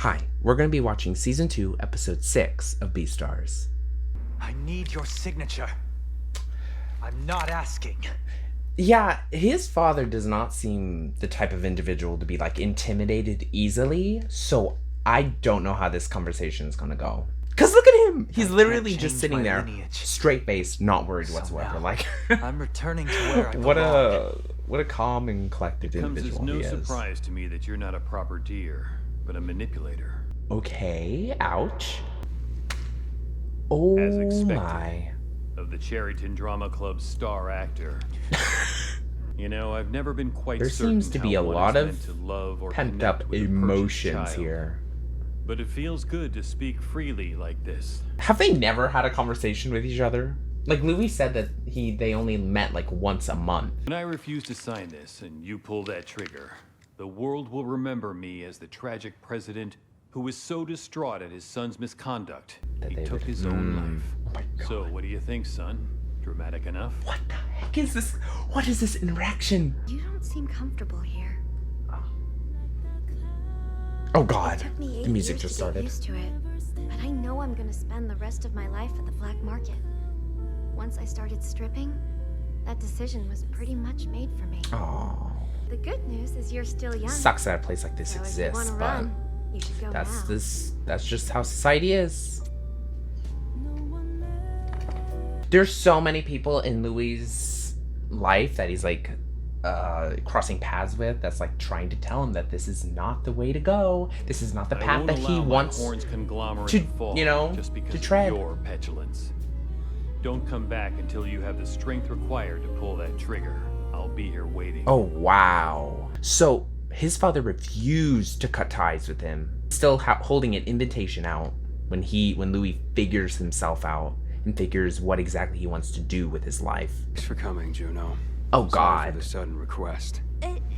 Hi, we're going to be watching Season 2, Episode 6 of Beastars. I need your signature. I'm not asking. Yeah, his father does not seem the type of individual to be, like, intimidated easily, so I don't know how this conversation is going to go. Because look at him! He's literally just sitting there, straight-faced, not worried whatsoever. Like, I'm returning to where I belong. What a calm and collected individual he is. It comes as no surprise to me that you're not a proper deer, but a manipulator. Okay, ouch. Oh As expected, my. Of the Cherryton Drama Club's star actor. You know, I've never been quite There certain seems to be how a one lot is of meant to love or pent connect up with a Persian emotions child. here. But it feels good to speak freely like this. Have they never had a conversation with each other? Like, Louis said that they only met like once a month. When I refuse to sign this and you pull that trigger, the world will remember me as the tragic president who was so distraught at his son's misconduct, That he they took would- his own life. Oh my God. So what do you think, son? Dramatic enough? What the heck is this? What is this interaction? You don't seem comfortable here. Oh God, It took me 8 the music years just to get started. used to it, but I know I'm gonna spend the rest of my life at the black market. Once I started stripping, that decision was pretty much made for me. Oh, The good news is you're still young. sucks that a place like this So if you exists, wanna but run, you should go that's now. that's just how society is. There's so many people in Louis' life that he's like crossing paths with that's like trying to tell him that this is not the way to go. This is not the I path won't that he allow my wants Horns conglomerate to, fall you know, just because to tread. of your petulance. Don't come back until you have the strength required to pull that trigger. I'll be here waiting. Oh, wow. So his father refused to cut ties with him, still holding an invitation out when Louis figures himself out and figures what exactly he wants to do with his life. Thanks for coming, Juno. Oh Sorry God. for the sudden request.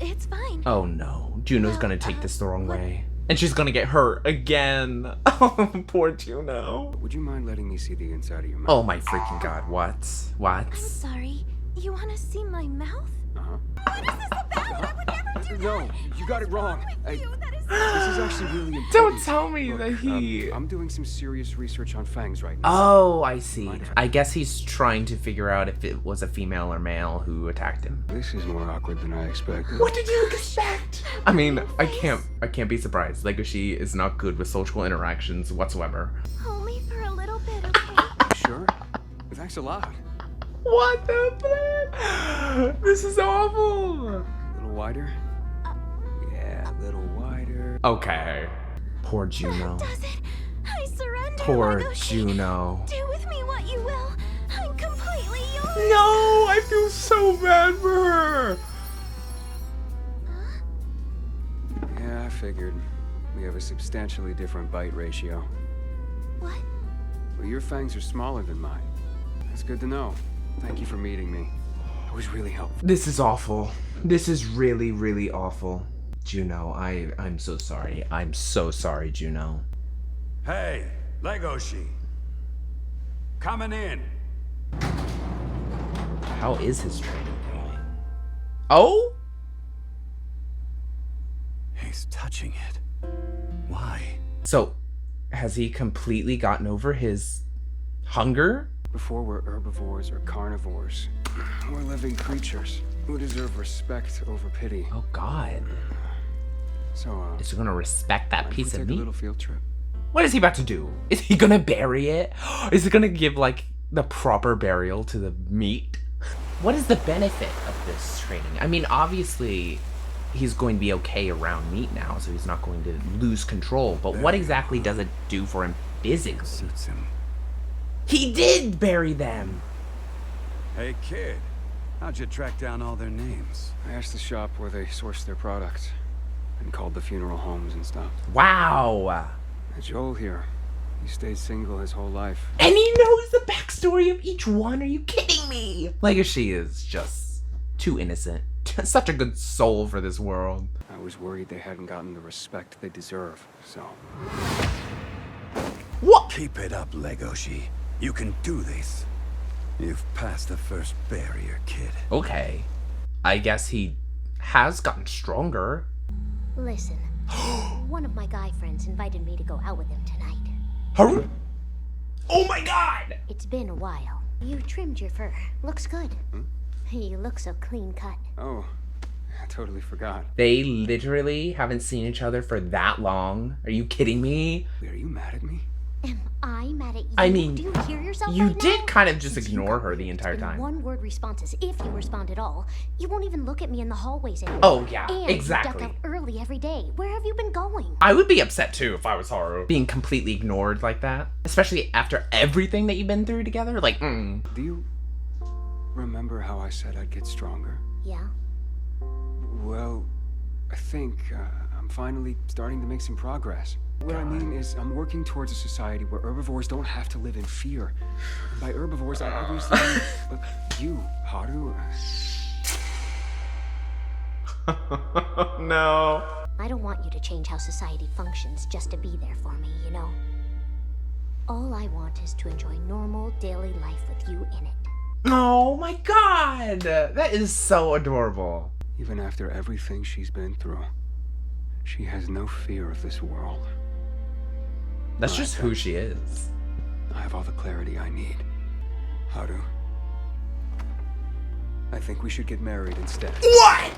It's fine. Oh no. Juno's gonna take this the wrong way. And she's gonna get hurt again. Oh, poor Juno. Would you mind letting me see the inside of your mouth? Oh my freaking God. What? I'm sorry. You wanna see my mouth? Uh-huh. What is this about? I would never do No, that. you got it wrong. That is This is actually really important. Don't tell me Look, that he... I'm doing some serious research on fangs right now. Oh, I see. I guess he's trying to figure out if it was a female or male who attacked him. This is more awkward than I expected. What did you expect? I mean, I can't be surprised. Legoshi is not good with social interactions whatsoever. Only for a little bit, okay? Sure. Thanks a lot. What the flip? This is awful. A little wider? Yeah, a little wider. Okay. Poor Juno. Does it? I surrender, Poor Legoshi. Juno. Do with me what you will. I'm completely yours. No, I feel so bad for her. Yeah, I figured. We have a substantially different bite ratio. What? Well, your fangs are smaller than mine. That's good to know. Thank you for meeting me. It was really helpful. This is awful. This is really, really awful. Juno, I'm so sorry. I'm so sorry, Juno. Hey, Legoshi. Coming in. How is his training going? Oh? He's touching it. Why? So, has he completely gotten over his hunger? Before we're herbivores or carnivores, we're living creatures who deserve respect over pity. Oh God. So, Is he gonna respect that mind if piece we of take a meat? little field trip? What is he about to do? Is he gonna bury it? Is he gonna give like the proper burial to the meat? What is the benefit of this training? I mean, obviously he's going to be okay around meat now, so he's not going to lose control. But what exactly does it do for him physically? Suits him. He did bury them. Hey, kid. How'd you track down all their names? I asked the shop where they source their product and called the funeral homes and stuff. Wow. And Joel here, he stayed single his whole life. And he knows the backstory of each one. Are you kidding me? Legoshi is just too innocent. Such a good soul for this world. I was worried they hadn't gotten the respect they deserve, so... What? Keep it up, Legoshi. You can do this. You've passed the first barrier, kid. Okay. I guess he has gotten stronger. Listen, One of my guy friends invited me to go out with him tonight. Oh my god! It's been a while. You trimmed your fur. Looks good. You look so clean cut. Oh, I totally forgot. They literally haven't seen each other for that long. Are you kidding me? Are you mad at me? Am I mad at you? I mean, do you hear yourself you right did now? kind of just Since ignore you got her here, the it's entire been time. one-word responses, if you respond at all. You won't even look at me in the hallways anymore. Oh, yeah, and exactly. you duck out early every day. Where have you been going? I would be upset too if I was Haru. Being completely ignored like that. Especially after everything that you've been through together. Like, Do you remember how I said I'd get stronger? Yeah. Well, I think I'm finally starting to make some progress. What I mean is, I'm working towards a society where herbivores don't have to live in fear. And by herbivores, I obviously mean you, Haru. No. I don't want you to change how society functions just to be there for me, you know? All I want is to enjoy normal daily life with you in it. Oh my god! That is so adorable. Even after everything she's been through, she has no fear of this world. That's just who she is. I have all the clarity I need. Haru, I think we should get married instead. What?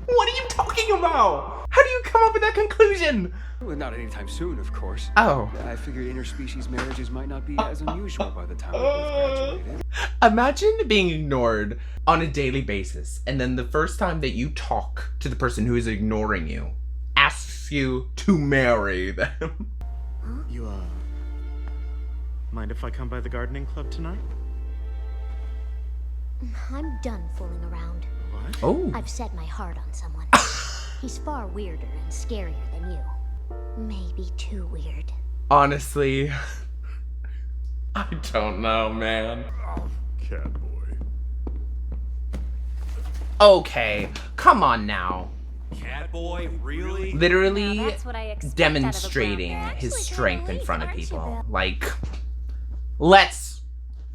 What are you talking about? How do you come up with that conclusion? Well, not anytime soon, of course. Oh. I figured interspecies marriages might not be as unusual by the time we both graduated. Imagine being ignored on a daily basis, and then the first time that you talk to the person who is ignoring you asks you to marry them. You, mind if I come by the gardening club tonight? I'm done fooling around. What? Oh. I've set my heart on someone. He's far weirder and scarier than you. Maybe too weird. Honestly, I don't know, man. Catboy. Okay, come on now. Catboy, really? Literally Now that's what I expect demonstrating out of a grown- his Actually, strength in kinda front of neat, aren't you, people. Bill? Like,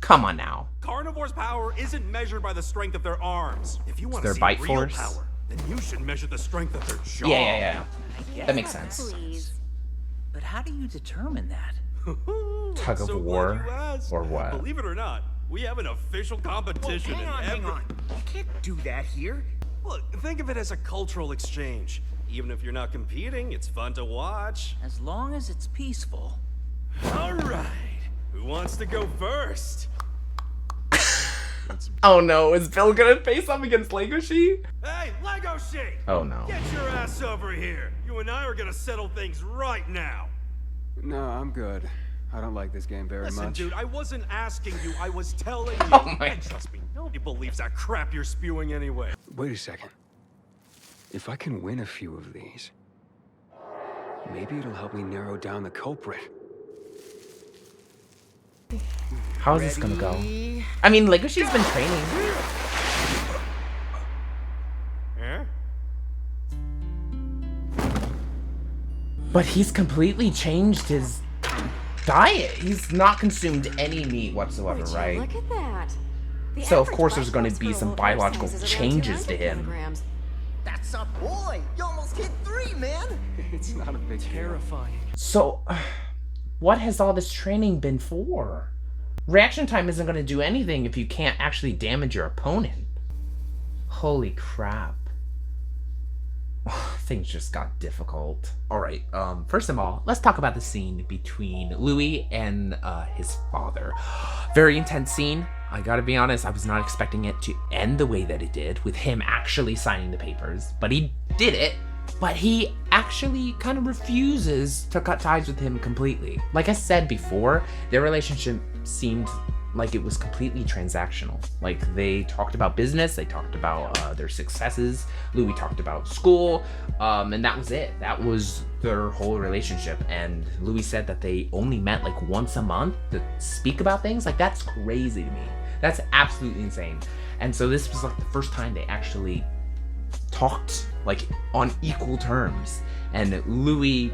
come on now. Carnivore's power isn't measured by the strength of their arms. If you want Their to see bite real force? power, then you should measure the strength of their jaw. Yeah. That makes sense. Please. But how do you determine that? Tug of So glad war you asked. or what? Believe it or not, we have an official competition. Hang on. You can't do that here. Look, think of it as a cultural exchange. Even if you're not competing, it's fun to watch. As long as it's peaceful. All right, who wants to go first? Oh no, is Bill gonna face up against Legoshi? Hey, Legoshi! Oh no. Get your ass over here. You and I are gonna settle things right now. No, I'm good. I don't like this game very Listen, much. dude, I wasn't asking you, I was telling you. Oh my And trust me, nobody believes that crap you're spewing anyway. Wait a second. If I can win a few of these, maybe it'll help me narrow down the culprit. How is this gonna go? I mean, Legoshi's been training. Huh? But he's completely changed his diet. He's not consumed any meat whatsoever, right? Look at that. The So of average course there's bite going force to be for a some little biological size is around changes to 200 him. kilograms. That's a boy. You almost hit 3, man. It's not a big Terrifying. So, what has all this training been for? Reaction time isn't going to do anything if you can't actually damage your opponent. Holy crap. Things just got difficult. Alright, first of all, let's talk about the scene between Louis and his father. Very intense scene. I gotta be honest, I was not expecting it to end the way that it did, with him actually signing the papers. But he did it. But he actually kind of refuses to cut ties with him completely. Like I said before, their relationship seemed like it was completely transactional. Like, they talked about business, they talked about their successes, Louis talked about school, and that was it. That was their whole relationship. And Louis said that they only met like once a month to speak about things. Like, that's crazy to me. That's absolutely insane. And so this was like the first time they actually talked like on equal terms. And Louis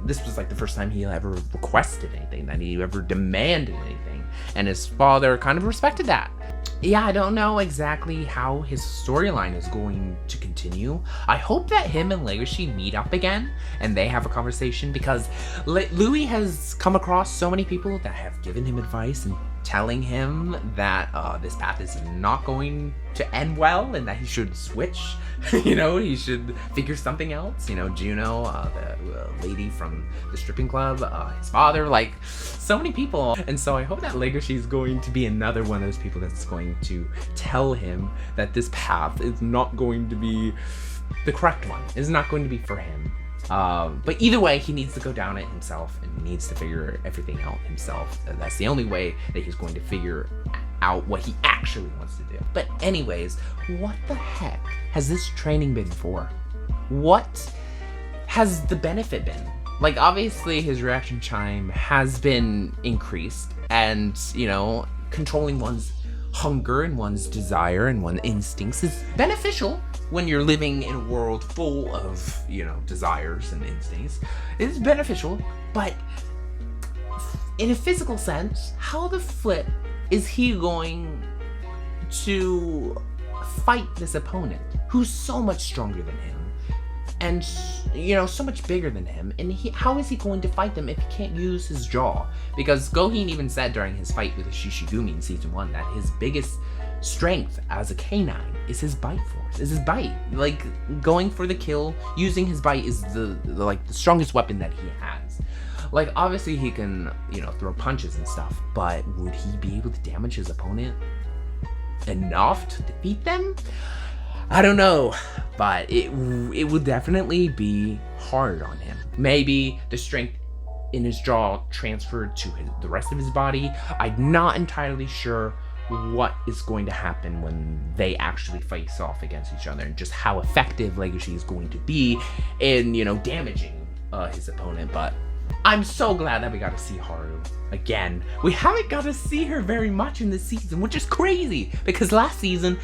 this was like the first time he ever requested anything, that he ever demanded anything, and his father kind of respected that. Yeah, I don't know exactly how his storyline is going to continue. I hope that him and Legoshi meet up again and they have a conversation, because Louis has come across so many people that have given him advice and telling him that this path is not going to end well and that he should switch. You know, he should figure something else. You know, Juno, the lady from the stripping club, his father, like so many people. And so I hope that Legoshi is going to be another one of those people that's going to tell him that this path is not going to be the correct one. It's not going to be for him. But either way, he needs to go down it himself and needs to figure everything out himself. That's the only way that he's going to figure out what he actually wants to do. But anyways, what the heck has this training been for? What has the benefit been? Like, obviously his reaction time has been increased, and, you know, controlling one's hunger and one's desire and one's instincts is beneficial when you're living in a world full of, you know, desires and instincts. It's beneficial, but in a physical sense, how the flip is he going to fight this opponent who's so much stronger than him and, you know, so much bigger than him? And how is he going to fight them if he can't use his jaw? Because Gohin even said during his fight with the Shishigumi in season 1 that his biggest strength as a canine is his bite force, is his bite. Like, going for the kill, using his bite is the strongest weapon that he has. Like, obviously he can, you know, throw punches and stuff, but would he be able to damage his opponent enough to defeat them? I don't know, but it would definitely be hard on him. Maybe the strength in his jaw transferred to the rest of his body. I'm not entirely sure what is going to happen when they actually face off against each other, and just how effective Legoshi is going to be in, you know, damaging his opponent. But I'm so glad that we got to see Haru again. We haven't got to see her very much in this season, which is crazy, because last season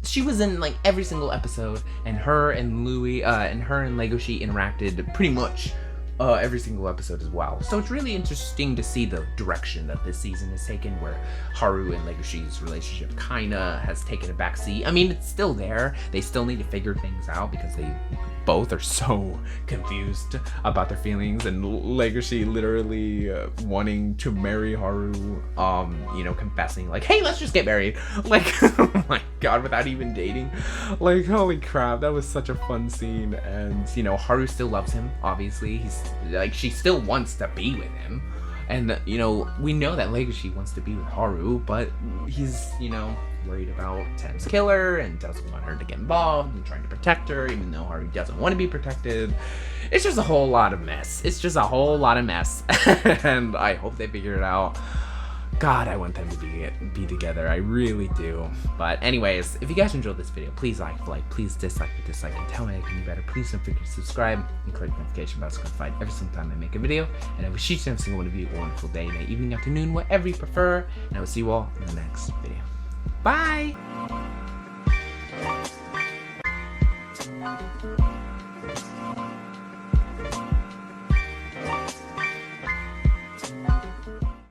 she was in like every single episode, and her and Legoshi interacted pretty much every single episode as well. So it's really interesting to see the direction that this season has taken, where Haru and Legoshi's relationship kinda has taken a backseat. I mean, it's still there. They still need to figure things out because they both are so confused about their feelings, and Legoshi literally wanting to marry Haru, you know, confessing like, hey, let's just get married. Like, oh my god, without even dating. Like, holy crap, that was such a fun scene. And, you know, Haru still loves him, obviously. He's like, she still wants to be with him. And, you know, we know that Legoshi wants to be with Haru, but he's, you know, worried about Ten's killer and doesn't want her to get involved and trying to protect her, even though Haru doesn't want to be protected. It's just a whole lot of mess. It's just a whole lot of mess. And I hope they figure it out. God, I want them to be together. I really do. But anyways, if you guys enjoyed this video, please like, please dislike, and tell me I can do better. Please don't forget to subscribe and click the notification bell so you can find every single time I make a video. And I wish each and every single one of you a wonderful day, night, evening, afternoon, whatever you prefer. And I will see you all in the next video. Bye!